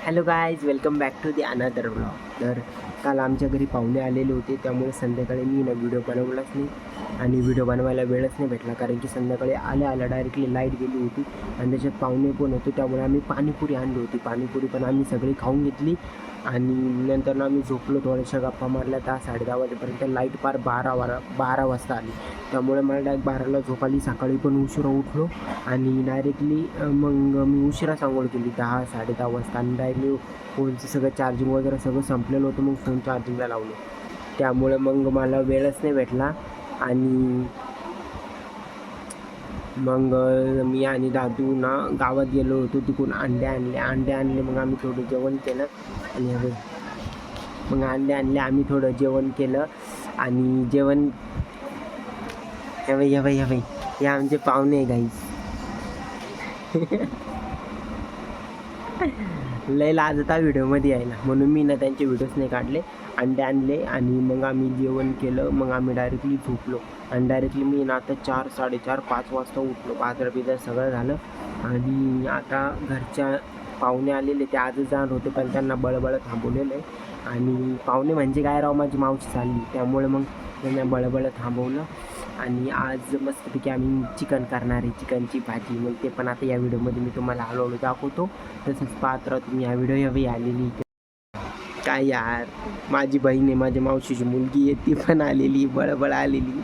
Hello guys, welcome back to the another blog. तर काल आमच्या घरी पाहुणे आलेले होते, त्यामुळे संध्याकाळी मी व्हिडिओ बनवलाच नाही आणि व्हिडिओ बनवायला वेळच नाही भेटला. कारण की संध्याकाळी आल्या डायरेक्टली लाईट गेली होती आणि त्याच्यात पाहुणे पण होते, त्यामुळे आम्ही पाणीपुरी आणली होती. पाणीपुरी पण आम्ही सगळी खाऊन घेतली आणि नंतर आम्ही झोपलो, थोड्याशा गप्पा मारल्या. 10-10:30 वाजेपर्यंत लाईट पार 12 वाजता आली. त्यामुळे मला डायरेक्ट 12ला झोप आली. सकाळी पण उशिरा उठलो आणि डायरेक्टली मग मी उशिरा अंघोळ केली 10-10:30 वाजता आणि डायरेक्टली फोनचं सगळं चार्जिंग वगैरे सगळं संपलेलं होतं. मग फोन चार्जिंगला लावलं, त्यामुळे मग मला वेळच नाही भेटला. आणि मग मी आणि दादू ना गावात गेलो होतो, तिकडून अंडे आणले. मग आम्ही थोडं जेवण केलं आणि मग अंडे आणले, आम्ही थोडं जेवण केलं आणि जेवण हे आमचे पाहुणे आहे गाईस. लय लाजता व्हिडिओमध्ये यायला, म्हणून मी ना त्यांचे व्हिडिओज नाही काढले. अंडे आणले आणि मग आम्ही जेवण केलं. मग आम्ही डायरेक्टली झोपलो आणि डायरेक्टली मी ना आता 4, 4:30, 5 वाजता उठलो. बाजार सगळं झालं आणि आता घरच्या पाहुणे आलेले, ते आजच जाणार होते पण त्यांना बळबळ थांबवलेलं आहे. आणि पाहुणे म्हणजे काय राव, माझी मावशी चालली, त्यामुळे मग त्यांना बळबळ थांबवलं. आणि आज मस्तपैकी आम्ही चिकन करणार आहे, चिकनची भाजी. मग ते पण आता या व्हिडिओमध्ये मी तुम्हाला हळूहळू दाखवतो. तसंच पाहत राहा तुम्ही. या व्हिडिओ यावी आलेली काय यार, माझी बहीण आहे, माझ्या मावशीची मुलगी आहे, ती पण आलेली, बळबळ आलेली.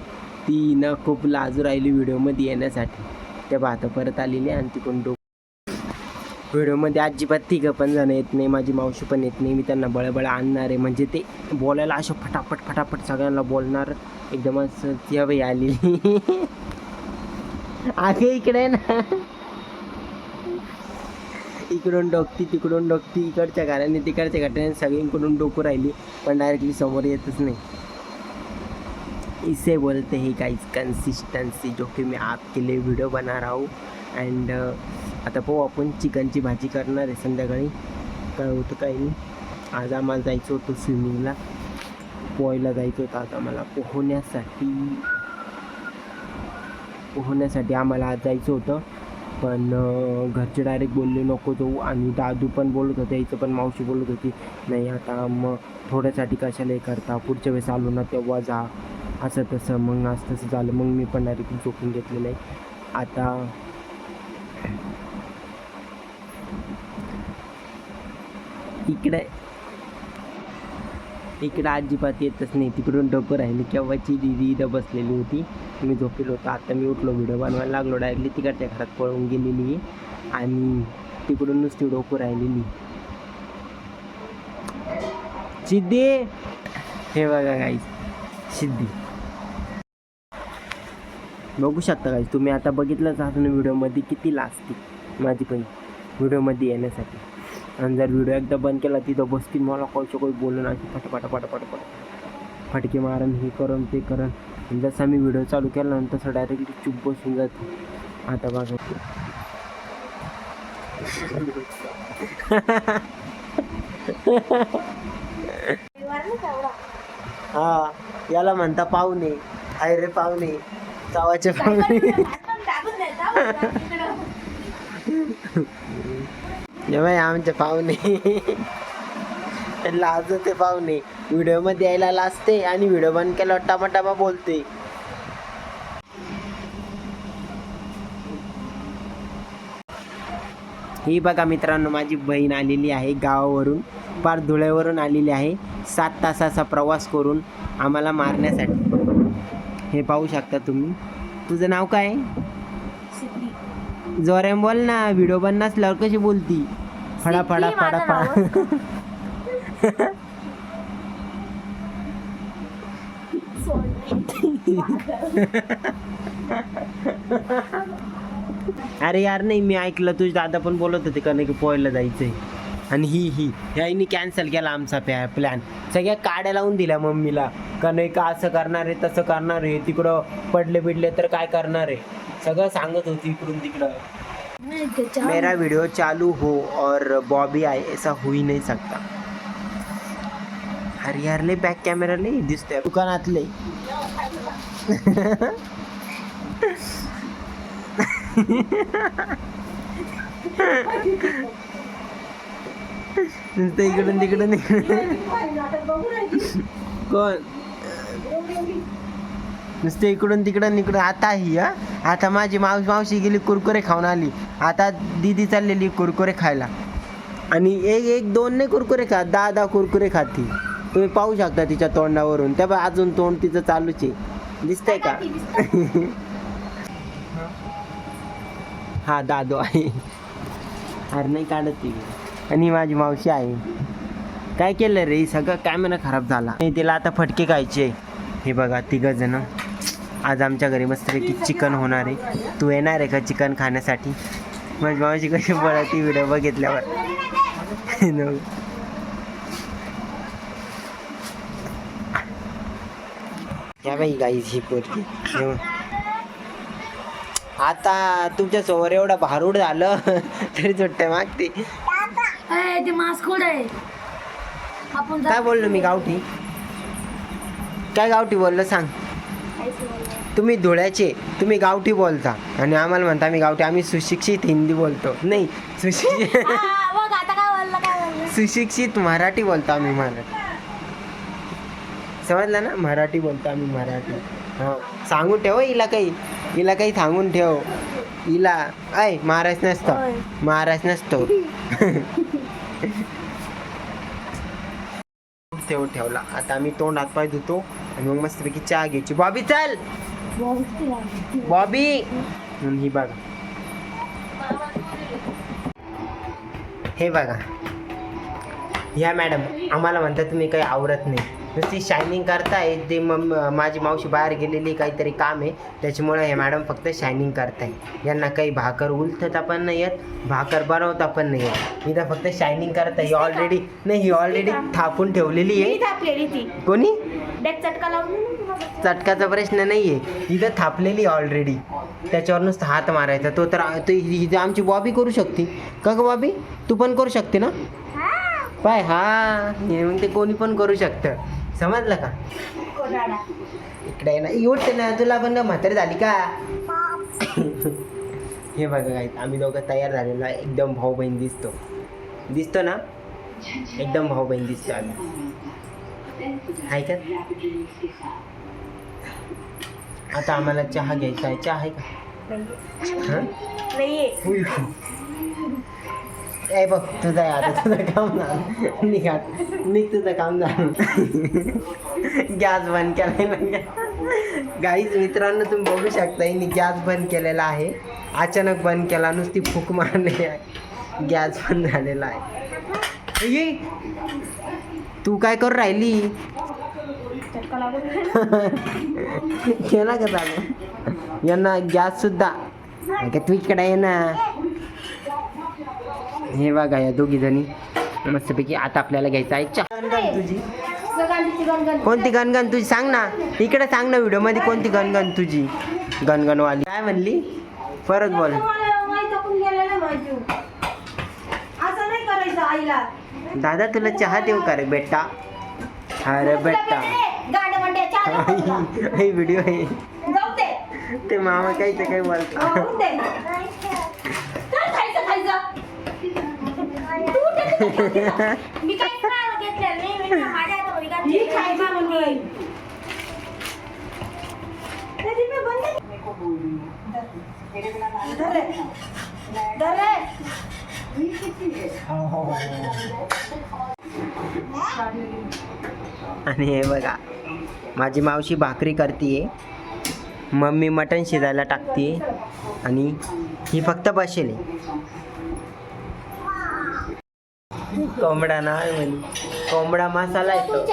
ती ना खूप लाजू राहिली व्हिडिओमध्ये येण्यासाठी. त्या पाहता परत आलेली आणि तिकडून व्हिडिओमध्ये अजिबात तिघं पण जण येत नाही, माझी मावशी पण येत नाही. मी त्यांना बळबळ आणणार आहे, म्हणजे ते बोलायला असं फटाफट सगळ्यांना बोलणार एकदमच. ती आलेली. आगे इकडे ना, इकडून डोकती तिकडून डोकती, इकडच्या घराने तिकडच्या घराने सगळीकडून डोकू राहिली, पण डायरेक्टली समोर येतच नाही. इसे बोलते हैं गाइस कंसिस्टन्सी, जो कि मैं आपके लिए वीडियो बना रहा हूँ. अँड आता पाहू, आपण चिकनची भाजी करणार आहे संध्याकाळी. काय होतं काही नाही. आज आम्हाला जायचं होतं स्विमिंगला, पोहायला जायचं होतं आज आम्हाला. पोहण्यासाठी आम्हाला आज जायचं होतं, पण घरचे डायरेक्ट बोलले नको जाऊ. आणि दादू पण बोलत होते, याचं पण मावशी बोलत होती, नाही आता मग थोड्यासाठी कशाला हे करता, पुढच्या वेळेस आलो ना तेव्हा जा, असं तसं. मग आज तसं झालं, मग मी पण डायरेक्टली झोपून घेतलेलं आहे. आता इकडं अजिबात येतच नाही, तिकडून डोकं राहिली. केव्हाची दीदी इथं बसलेली होती, मी झोपेलो होतो. आता मी उठलो, व्हिडिओ बनवायला लागलो, डायरेक्टली तिकडच्या घरात पळून गेलेली आणि तिकडून नुसती डोकं राहिलेली. सिद्धी, हे बघा गाईस, सिद्धी बघू शकता गाईस तुम्ही. आता बघितलंच असून व्हिडिओमध्ये किती लाजते माझी बहीण व्हिडिओमध्ये येण्यासाठी. आणि जर व्हिडिओ एकदा बंद केला, तिथं बसती, मला काही बोलून अशी पटापट फटके मारण, हे करून ते करण. जसं मी व्हिडिओ चालू केला ना तसं डायरेक्टली चुप बसून जाते. आता बघा, हा, याला म्हणता पाहुणे. हाय रे पाहुणे, चावाचे पाहुणे. आमचे पाहुणे लाजते पाहुणे, व्हिडिओमध्ये यायला लाजते आणि व्हिडिओ बंद केल्यावर टमाटामा बोलते. ही बघा मित्रांनो, माझी बहीण आलेली आहे गावावरून, पार धुळ्यावरून आलेली आहे, 7 तासाचा प्रवास करून आम्हाला मारण्यासाठी. हे पाहू शकता तुम्ही. तुझं नाव काय? जोराने बोल ना, व्हिडिओ बंद नसल्यावर कशी बोलती? फडा. अरे यार नाही, मी ऐकलं तुझे दादा पण बोलत होते का नाही की पोहायला जायचंय. आणि ह्यानी कॅन्सल केला आमचा प्लॅन. सगळ्या काड्या लावून दिल्या मम्मीला का नाही का असं करणार आहे तसं करणार आहे, तिकडं पडले तर काय करणार आहे, सगळं सांगत होती इकडून तिकडं. मेरा वीडियो चालू हो और बॉबी आए, ऐसा हो ही नहीं सकता. अरे यार लय बॅक कॅमेरा लय दिसतोय दुकानातले. नुसतं इकडून तिकडून कोण नुसतं इकडून तिकडून आता ही आता माझी मावशी गेली कुरकुरे खाऊन आली. आता दीदी चाललेली कुरकुरे खायला आणि एक दोन नाही कुरकुरे खात, 10 कुरकुरे खाती. तुम्ही पाहू शकता तिच्या तोंडावरून. त्या अजून तोंड तिचं चालूच आहे. दिसतंय का? हा दादू आहे. अरे नाही काढत ती. आणि माझी मावशी आहे. काय केलं रे सगळं कॅमेरा खराब झाला. तिला आता फटके खायचे. हे बघा 3 जण. आज आमच्या घरी मस्तपैकी चिकन होणार आहे. तू येणार आहे का चिकन खाण्यासाठी? माझी मावशी कशी पळती व्हिडिओ बघितल्यावर. या बाई गाईज ही पोरगी. आता तुमच्या समोर एवढा भारूड झालं तरी सुट्ट्या मागते. ते मास्क कोड आहे. आपण काय बोललो मी गावठी? काय गावठी बोललो सांग? तुम्ही धुळ्याचे, तुम्ही गावठी बोलता आणि आम्हाला म्हणता आम्ही गावठी. आम्ही सुशिक्षित हिंदी बोलतो. नाही सुशिक्षित मराठी बोलतो आम्ही. मराठी समजलं ना? मराठी बोलतो आम्ही मराठी. हां सांगून ठेव हिला काही सांगून ठेव हिला. ऐ महाराज नसतो ठेवला. आता आम्ही तोंड हातपाय धुतो आणि मग मस्तपैकी चहा घ्यायची. बॉबी चल बॉबी. ही बघा हे बघा ह्या मॅडम आम्हाला म्हणतात तुम्ही काही आवरत नाही, नुसती शायनिंग करताय. ते माझी मावशी बाहेर गेलेली काहीतरी काम आहे त्याच्यामुळे हे मॅडम फक्त शायनिंग करताय. यांना काही भाकर उलथता पण नाही येत, भाकर बनवता पण नाही येत. इथं फक्त शायनिंग करताय. ही ऑलरेडी थापून ठेवलेली आहे. कोणी चटकाचा प्रश्न नाही आहे. इथं थापलेली ऑलरेडी. त्याच्यावर नुसतं हात मारायचा. तो तर आमची बॉबी करू शकते का ग? बॉबी तू पण करू शकते ना? पाय हा मग ते कोणी पण करू शकतं. समजलं का? इकडे ना उठते ना. तुला पण म्हातारी झाली का? हे बघा काय आम्ही दोघं तयार झालेलो आहे. एकदम भाऊ बहीण दिसतो ना? एकदम भाऊ बहीण दिसतो आम्ही. आहे का? आता आम्हाला चहा घ्यायचा आहे. चहा आहे का? ए बघ तुझं आहे आता. तुझं काम झालं. निघ तुझं काम झालं. गॅस बंद केलाय. गाईज मित्रांनो तुम्ही बघू शकता हिने गॅस बंद केलेला आहे. अचानक बंद केला, नुसती फूक मारलेली आहे. गॅस बंद झालेला आहे. तू काय करू राहिली? केला का चालू? यांना गॅस सुद्धा तू इकडे आहे ना. हे बघा या दोघी जणी मस्तपैकी. आता आपल्याला घ्यायचं आहे चहा. तुझी कोणती गणगण तुझी सांग ना. इकडे सांग ना व्हिडिओ मध्ये कोणती गणगण तुझी. गणगणवाली काय म्हणली? परत बोल. दादा तुला चहा देऊ का रे बेटा? अरे बेटा हे व्हिडिओ आहे. ते मामा काही ते काही बोलता. मी काय घेतलं नाही. माझ्या आणि हे बघा माझी मावशी भाकरी करतीये, मम्मी मटण शिजायला टाकते आणि ही फक्त बसेल. कोंबडा नाही म्हणे, कोंबडा मसाला येतो.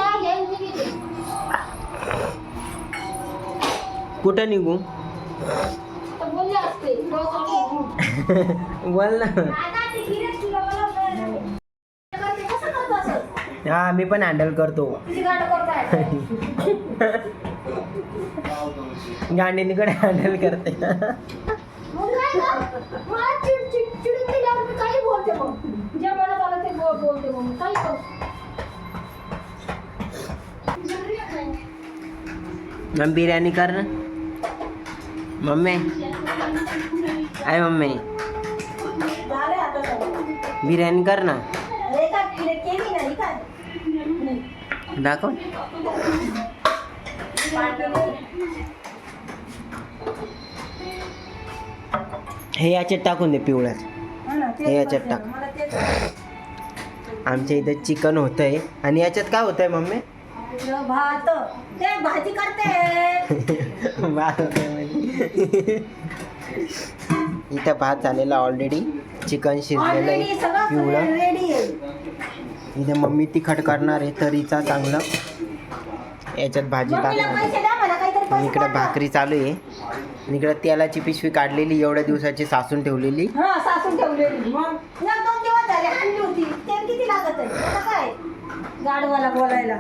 कुठं निघू? बोल ना. हा मी पण हँडल करतो. गांडीकडे हँडल करते. मग बिर्याणी कर ना मम्मी. आहे मम्मी बिर्याणी कर ना. दाखव. हे याच्यात टाकून दे पिवळ्यात. हे याच्यात टाक. आमच्या इथं चिकन होतंय आणि याच्यात काय होतंय मम्मी? भात ते भाजी करते. भात होतंय म्हणजे. इथं भात झालेला ऑलरेडी. चिकन शिजलेलं आहे पिवळं. रेडी आहे. इथे मम्मी तिखट करणार आहे तरीचा चांगलं. याच्यात भाजी टाकणार. आणि इकडं भाकरी चालू आहे. आणि इकडं तेलाची पिशवी काढलेली एवढ्या दिवसाची सासून ठेवलेली. सासून ठेवलेली. मग 2 दिवस झाले आणली होती. तेल किती लागत आहे आता काय गाडवाला बोलायला.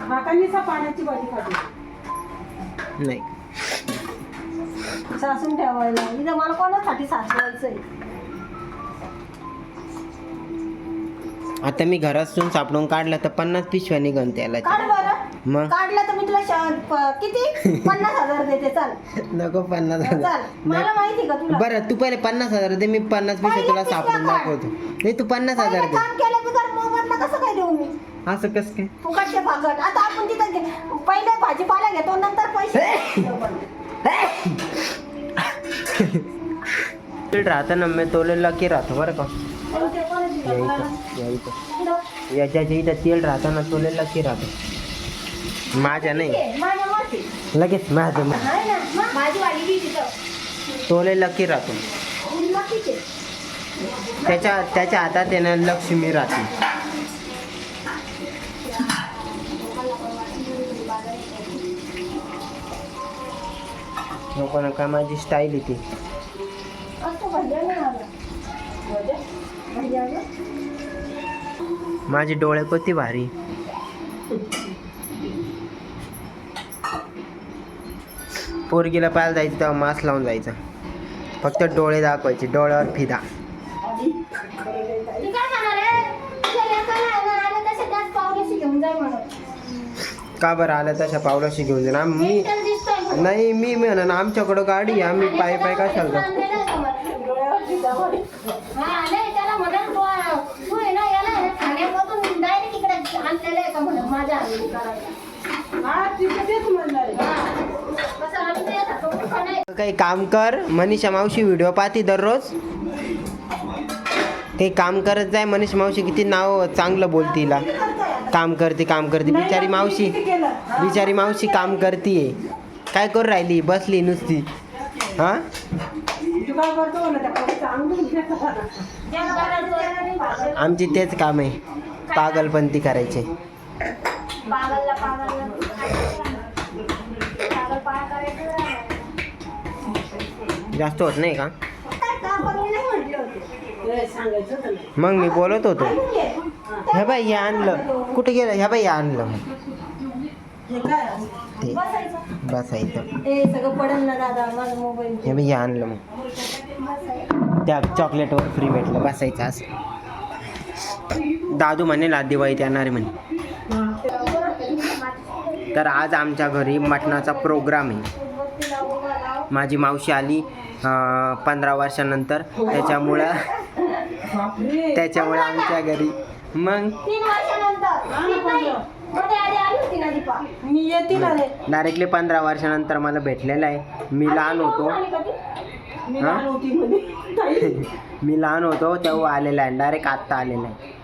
काकांनीचा पाण्याची भाजी खाल्ली नाही सासून ठेवायला. इथं मला कोणासाठी सासवायचंय. आता मी घरातून सापडून काढला तर 50 पिशव्या निघन त्याला. काढ बरं. मग काढला तर मी तुला किती 50,000 देते. चाल नको 50,000. चाल. मला माहिती का तुला. बरं तू पहिले 50,000 दे. मी 50 पिशव्या तुला सापडून दाखवतो. नाही तू 50,000 दे. काम केलं बिगर मोबाईलला कसं काय देऊ मी. असं कसं काय? फुकटचे भागट. आता आपण तिथं पहिले भाजीपाला घेतो नंतर पैसे. राहतं ना मी तोलेला की राहतो बरं का. याच्या इथं तेल राहतं ना तोलेला की राहतो. माझ्या नाही लगेच माझं तोलेला की राहतो. त्याच्या हातात आहे ना लक्ष्मी राहते. नको नका माझी स्टाईल येते. माझे डोळे किती भारी. पोरगीला पाहायला जायचं तेव्हा मास्क लावून जायचं. फक्त डोळे दाखवायचे. डोळ्यावर फिदा. का बरं आलं तशा पावलाशी घेऊन जाणार मी. नाही मी म्हणा आमच्याकडं गाडी आहे. आम्ही पाय पाय काय चालतो. काही काम कर. मनीषा मावशी व्हिडिओ पाहती दररोज. काही काम करत जाय. मनीषा मावशी किती नाव चांगलं बोलते तिला. काम करते काम करते. बिचारी मावशी काम करतीये. काय करू राहिली बसली नुसती. हा आमची तेच काम आहे. पागलपंती करायचे. जास्त होत नाही का. मग मी बोलत होतो. ह्या बाई हे आणलं. कुठे गेलं. ह्या बाई आणलं. ते बसायचं. हे बाई हे आणलं. मग त्या चॉकलेटवर फ्री भेटलं बसायचं असं. दादू म्हणे ला दिवाळीत येणार आहे म्हणे. तर आज आमच्या घरी मटणाचा प्रोग्राम आहे. माझी मावशी आली 15 वर्षानंतर. त्याच्यामुळं आमच्या घरी मग डायरेक्टली 15 वर्षानंतर मला भेटलेलं आहे. मी लहान होतो तेव्हा आलेला आहे. डायरेक्ट आत्ता आलेला आहे.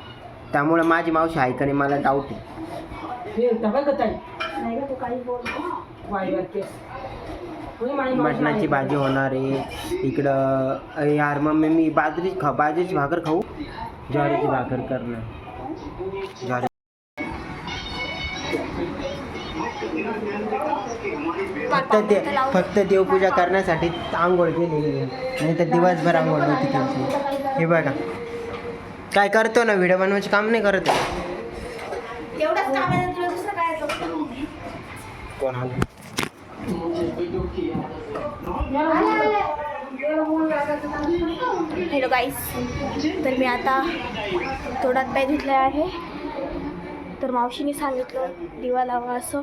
त्यामुळे माझी मावशी आहे का नाही मला डाऊट आहे. मटणाची भाजी होणार आहे इकडं. यार मम्मी मी बाजरीची भाकर खाऊ. ज्वारीची भाकर करणार. ज्वारी फक्त देवपूजा करण्यासाठी आंघोळ केलेली. नाही तर दिवसभर आंघोळ होती त्यांची. हे बघा काय करतो ना व्हिडिओ बनवायचे काम नाही करत. कोण आलं. हॅलो गाईस. तर मी आता तोंडात पाय धुतले आहे. तर मावशीने सांगितलं दिवा लावा असं.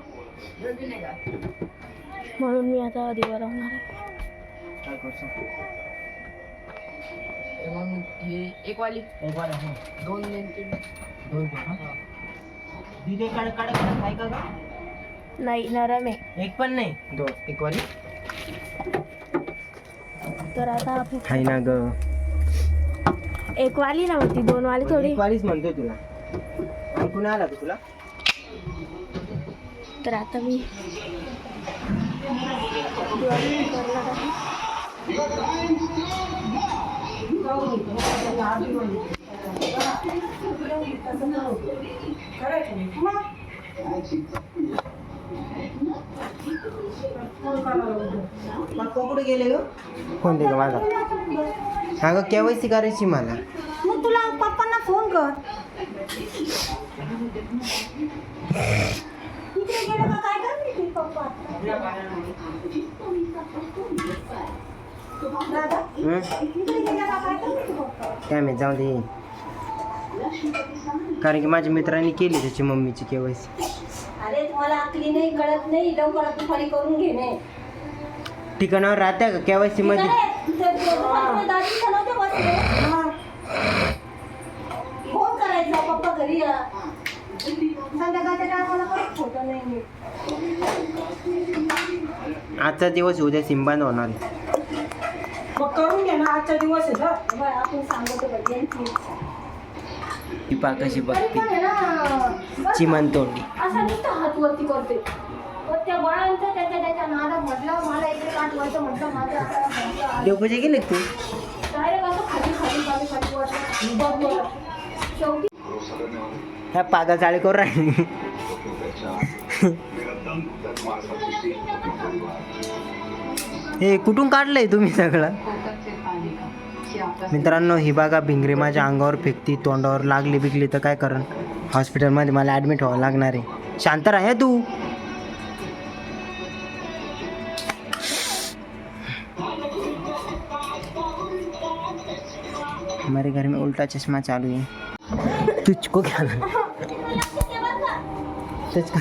म्हणून मी आता दिवा लावणार आहे. तर मग हे एक वाली एक वाला हा. 2 लेन 3 दोन ते का? दिदे कडक कडक आहे का ग? नाही नरम आहे. एक पण नाही. दोन एक वाली तर आता आपण आहे ना ग. एक वाली नव्हती, 2 वाली थोडी. एक वालीच म्हणतोय तुला. ऐकून आला का तुला? तर आता मी दिवाळी करणार आहे. पप्पा कुठे गेले ग? फोन दे ग माझा. हा ग केवायसी करायची मला. मग तुला पप्पांना फोन कर. इकडे गेलं का काय करते ते पप्पा? दादा इकडे गेलं का काय करते ते पप्पा? काय माहित, जाऊ दे. कारण की माझ्या मित्रांनी केली त्याची मम्मीची केवायसी. अरे तुम्हाला अकली नाही, कळत नाही, लवकरात दुपारी करून घेणे. ठिकाणावर राहत्या का केवायसी मध्ये? फोन करायचा पप्पा घरी या. संध्याकाळच्या टायमाला परत फोटो नाही नीट. आजचा दिवस उद्या सिंबान होणार. मग करून घ्या ना, आजचा दिवस आहे ना. बरं, आपण सांगतो बघ ती पा कशी तरी बघते पण आहे ना, चिमण तोंडी. असा नुसतं हात वरती करते. मग त्या बाळांचं त्याच्या नादात म्हटलं मला इकडे आठवायचं म्हटलं माझं आता देवपूजा केली का तू? डायरेक्ट असं खाली खाली खाली खाली वाटलं बघ बघ. शेवटी ह्या पागा चाळी करून राहिली. हे कुठून काढलंय तुम्ही सगळं? मित्रांनो, ही बागा भिंगरी माझ्या अंगावर फेकती, तोंडावर लागली बिकली तर काय करण? हॉस्पिटलमध्ये मला ॲडमिट व्हावं लागणार आहे. शांत राह तू. हमारे घर में उल्टा चश्मा चालू है. तुझको क्या तुझको